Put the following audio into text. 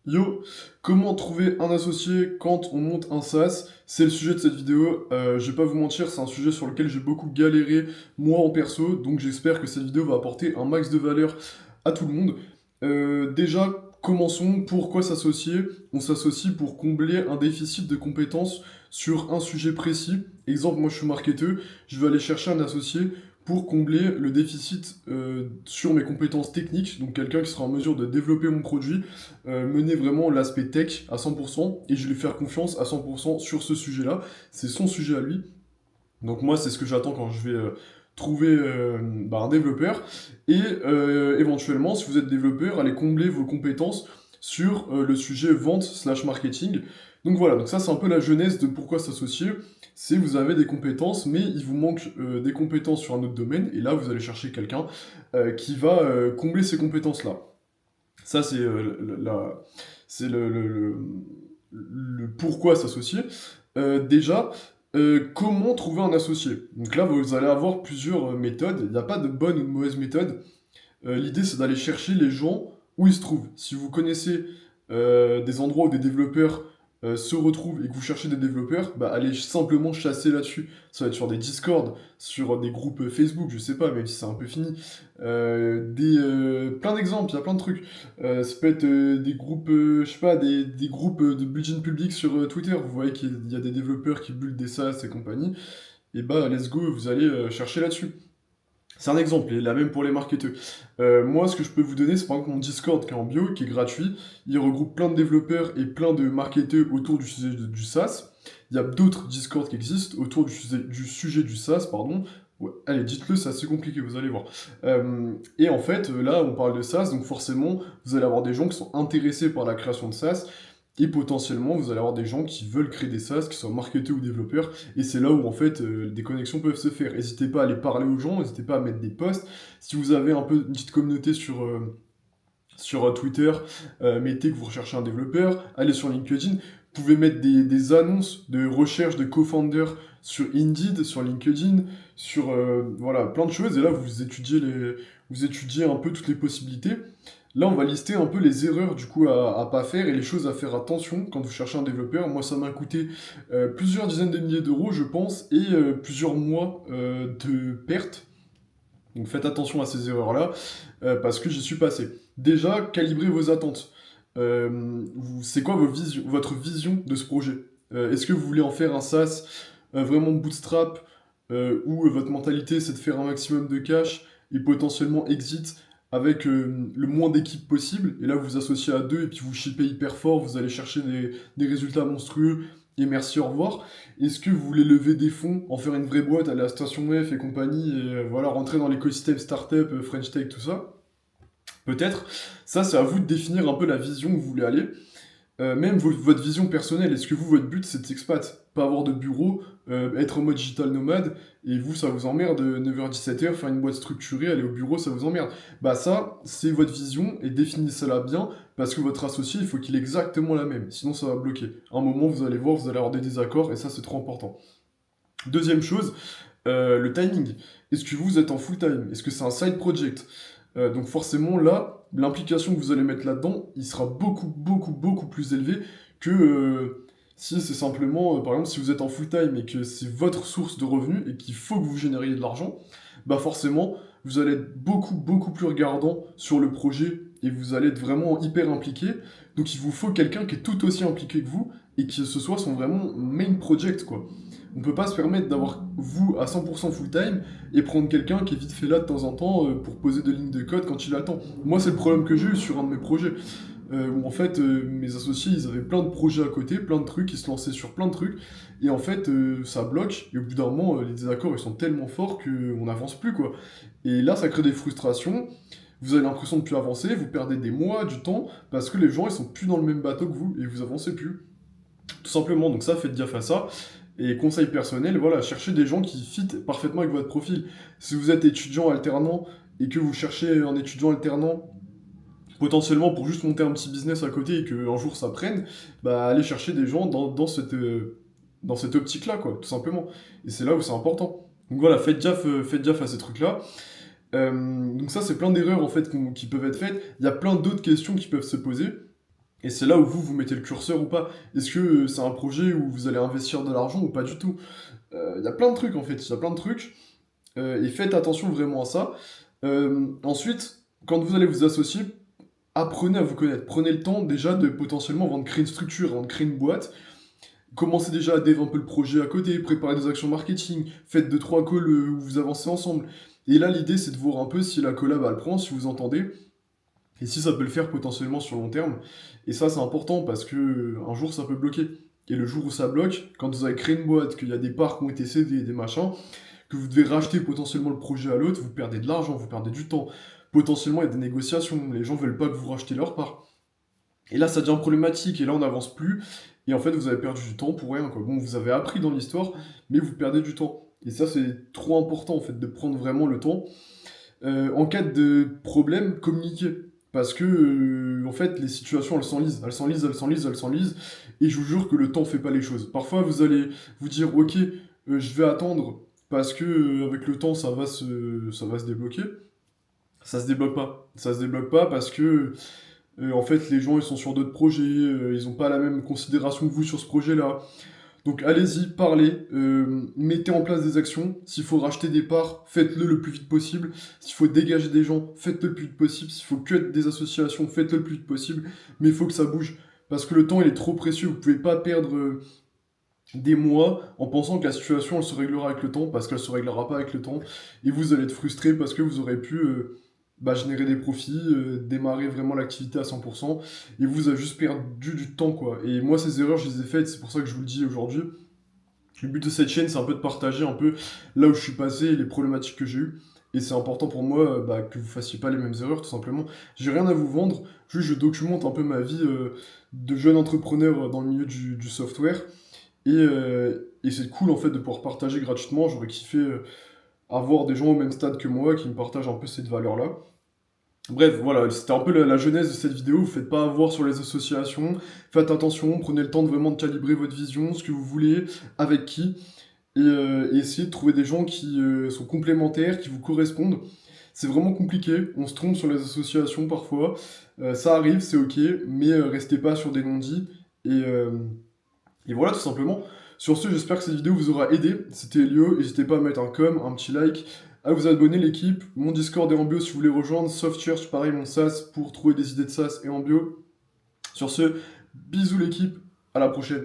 Yo, comment trouver un associé quand on monte un SaaS? C'est le sujet de cette vidéo. Je vais pas vous mentir, c'est un sujet sur lequel j'ai beaucoup galéré moi en perso, donc j'espère que cette vidéo va apporter un max de valeur à tout le monde. Déjà, commençons. Pourquoi s'associer? On s'associe pour combler un déficit de compétences sur un sujet précis. Exemple, moi je suis marketeur, je vais aller chercher un associé pour combler le déficit sur mes compétences techniques, donc quelqu'un qui sera en mesure de développer mon produit, mener vraiment l'aspect tech à 100% et je vais lui faire confiance à 100% sur ce sujet-là. C'est son sujet à lui. Donc moi, c'est ce que j'attends quand je vais trouver un développeur. Et éventuellement, si vous êtes développeur, allez combler vos compétences sur le sujet vente slash marketing. Donc voilà, donc ça c'est un peu la genèse de pourquoi s'associer. C'est vous avez des compétences, mais il vous manque des compétences sur un autre domaine, et là vous allez chercher quelqu'un qui va combler ces compétences-là. Ça c'est c'est le pourquoi s'associer. Déjà, comment trouver un associé? Donc là, vous allez avoir plusieurs méthodes. Il n'y a pas de bonne ou de mauvaise méthode. L'idée, c'est d'aller chercher les gens où ils se trouvent. Si vous connaissez des endroits où des développeurs se retrouvent et que vous cherchez des développeurs, bah, allez simplement chasser là-dessus. Ça va être sur des Discord, sur des groupes Facebook, je sais pas, même si c'est un peu fini. Plein d'exemples, il y a plein de trucs. Ça peut être des groupes, je sais pas, des groupes de build public sur Twitter. Vous voyez qu'il y a des développeurs qui build des SaaS et compagnie. Et bah, let's go, vous allez chercher là-dessus. C'est un exemple, et là même pour les marketeurs. Moi, ce que je peux vous donner, c'est par exemple mon Discord qui est en bio, qui est gratuit. Il regroupe plein de développeurs et plein de marketeurs autour du sujet du SaaS. Il y a d'autres Discord qui existent autour du sujet du SaaS, pardon. Ouais, allez, dites-le, c'est assez compliqué, vous allez voir. Et en fait, là, on parle de SaaS, donc forcément, vous allez avoir des gens qui sont intéressés par la création de SaaS, et potentiellement, vous allez avoir des gens qui veulent créer des SaaS, qui soient marketeurs ou développeurs, et c'est là où en fait des connexions peuvent se faire. N'hésitez pas à aller parler aux gens, n'hésitez pas à mettre des posts. Si vous avez un peu une petite communauté sur Twitter, mettez que vous recherchez un développeur, allez sur LinkedIn. Vous pouvez mettre des annonces de recherche de co-founder sur Indeed, sur LinkedIn, sur voilà, plein de choses. Et là, vous étudiez un peu toutes les possibilités. Là, on va lister un peu les erreurs du coup à pas faire et les choses à faire attention quand vous cherchez un développeur. Moi, ça m'a coûté plusieurs dizaines de milliers d'euros, je pense, et plusieurs mois de pertes. Donc faites attention à ces erreurs-là, parce que j'y suis passé. Déjà, calibrez vos attentes. C'est quoi votre vision de ce projet? Est-ce que vous voulez en faire un SaaS vraiment bootstrap, où votre mentalité c'est de faire un maximum de cash et potentiellement exit avec le moins d'équipes possible, et là vous vous associez à deux et puis vous shippez hyper fort, vous allez chercher des résultats monstrueux, et merci, au revoir. Est-ce que vous voulez lever des fonds, en faire une vraie boîte à la Station F et compagnie, et voilà, rentrer dans l'écosystème startup, French Tech, tout ça? Peut-être. Ça, c'est à vous de définir un peu la vision où vous voulez aller. Même votre vision personnelle, est-ce que vous, votre but, c'est de s'expat? Pas avoir de bureau, être en mode digital nomade, et vous, ça vous emmerde, 9h-17h, faire une boîte structurée, aller au bureau, ça vous emmerde. Bah ça, c'est votre vision, et définissez-la bien, parce que votre associé, il faut qu'il ait exactement la même, sinon ça va bloquer. À un moment, vous allez voir, vous allez avoir des désaccords, et ça, c'est trop important. Deuxième chose, le timing. Est-ce que vous êtes en full time? Est-ce que c'est un side project? Donc forcément, là, l'implication que vous allez mettre là-dedans, il sera beaucoup, beaucoup, beaucoup plus élevé que si c'est simplement, par exemple, si vous êtes en full time et que c'est votre source de revenus et qu'il faut que vous génériez de l'argent, bah forcément, vous allez être beaucoup, beaucoup plus regardant sur le projet et vous allez être vraiment hyper impliqué. Donc il vous faut quelqu'un qui est tout aussi impliqué que vous et qui ce soit son vraiment main project, quoi. On peut pas se permettre d'avoir vous à 100% full time et prendre quelqu'un qui est vite fait là de temps en temps pour poser des lignes de code quand il attend. Moi, c'est le problème que j'ai eu sur un de mes projets. Où en fait, mes associés, ils avaient plein de projets à côté, plein de trucs, ils se lançaient sur plein de trucs, et en fait, ça bloque, et au bout d'un moment, les désaccords, ils sont tellement forts qu'on n'avance plus, quoi. Et là, ça crée des frustrations, vous avez l'impression de plus avancer, vous perdez des mois, du temps, parce que les gens, ils sont plus dans le même bateau que vous, et vous avancez plus. Tout simplement, donc ça, faites gaffe à ça. Et conseil personnel, voilà, cherchez des gens qui fit parfaitement avec votre profil. Si vous êtes étudiant alternant et que vous cherchez un étudiant alternant potentiellement pour juste monter un petit business à côté et qu'un jour ça prenne, bah allez chercher des gens dans cette optique-là, quoi, tout simplement. Et c'est là où c'est important. Donc voilà, faites gaffe à ces trucs-là. Donc ça, c'est plein d'erreurs en fait qui peuvent être faites. Il y a plein d'autres questions qui peuvent se poser. Et c'est là où vous mettez le curseur ou pas. Est-ce que c'est un projet où vous allez investir de l'argent ou pas du tout? Il y a plein de trucs en fait, il y a plein de trucs. Et faites attention vraiment à ça. Ensuite, quand vous allez vous associer, apprenez à vous connaître. Prenez le temps déjà de potentiellement, avant de créer une structure, avant de créer une boîte, commencez déjà à dev un peu le projet à côté, préparez des actions marketing, faites deux trois calls où vous avancez ensemble. Et là, l'idée, c'est de voir un peu si la collab, elle prend, si vous entendez, et si ça peut le faire potentiellement sur long terme. Et ça, c'est important parce que un jour, ça peut bloquer. Et le jour où ça bloque, quand vous avez créé une boîte, qu'il y a des parts qui ont été cédées, des machins, que vous devez racheter potentiellement le projet à l'autre, vous perdez de l'argent, vous perdez du temps. Potentiellement, il y a des négociations, les gens veulent pas que vous rachetez leur part. Et là, ça devient problématique, et là, on n'avance plus, et en fait, vous avez perdu du temps pour rien, quoi. Bon, vous avez appris dans l'histoire, mais vous perdez du temps. Et ça, c'est trop important, en fait, de prendre vraiment le temps. En cas de problème, communiquer. Parce que, en fait, les situations, elles s'enlisent, elles s'enlisent, elles s'enlisent, elles s'enlisent, et je vous jure que le temps fait pas les choses. Parfois, vous allez vous dire, ok, je vais attendre, parce que avec le temps, ça va se débloquer. Ça se débloque pas. Ça se débloque pas parce que en fait, les gens, ils sont sur d'autres projets, ils ont pas la même considération que vous sur ce projet-là. Donc allez-y, parlez, mettez en place des actions. S'il faut racheter des parts, faites-le le plus vite possible. S'il faut dégager des gens, faites-le le plus vite possible. S'il faut cut des associations, faites-le le plus vite possible. Mais il faut que ça bouge. Parce que le temps, il est trop précieux. Vous pouvez pas perdre des mois en pensant que la situation, elle se réglera avec le temps, parce qu'elle se réglera pas avec le temps. Et vous allez être frustré parce que vous aurez pu générer des profits, démarrer vraiment l'activité à 100%, et vous avez juste perdu du temps, quoi. Et moi, ces erreurs, je les ai faites, c'est pour ça que je vous le dis aujourd'hui. Le but de cette chaîne, c'est un peu de partager un peu là où je suis passé et les problématiques que j'ai eues. Et c'est important pour moi que vous fassiez pas les mêmes erreurs, tout simplement. J'ai rien à vous vendre, juste je documente un peu ma vie de jeune entrepreneur dans le milieu du software. Et c'est cool en fait de pouvoir partager gratuitement. J'aurais kiffé avoir des gens au même stade que moi qui me partagent un peu cette valeur-là. Bref, voilà, c'était un peu la genèse de cette vidéo. Vous faites pas avoir sur les associations. Faites attention, prenez le temps de vraiment de calibrer votre vision, ce que vous voulez, avec qui. Et essayez de trouver des gens qui sont complémentaires, qui vous correspondent. C'est vraiment compliqué. On se trompe sur les associations parfois. Ça arrive, c'est ok. Mais restez pas sur des non-dits. Et voilà, tout simplement. Sur ce, j'espère que cette vidéo vous aura aidé. C'était Elio. N'hésitez pas à mettre un com, un petit like, à vous abonner l'équipe. Mon Discord est en bio si vous voulez rejoindre. Softchurch, pareil, mon SaaS pour trouver des idées de SaaS et en bio. Sur ce, bisous l'équipe. À la prochaine.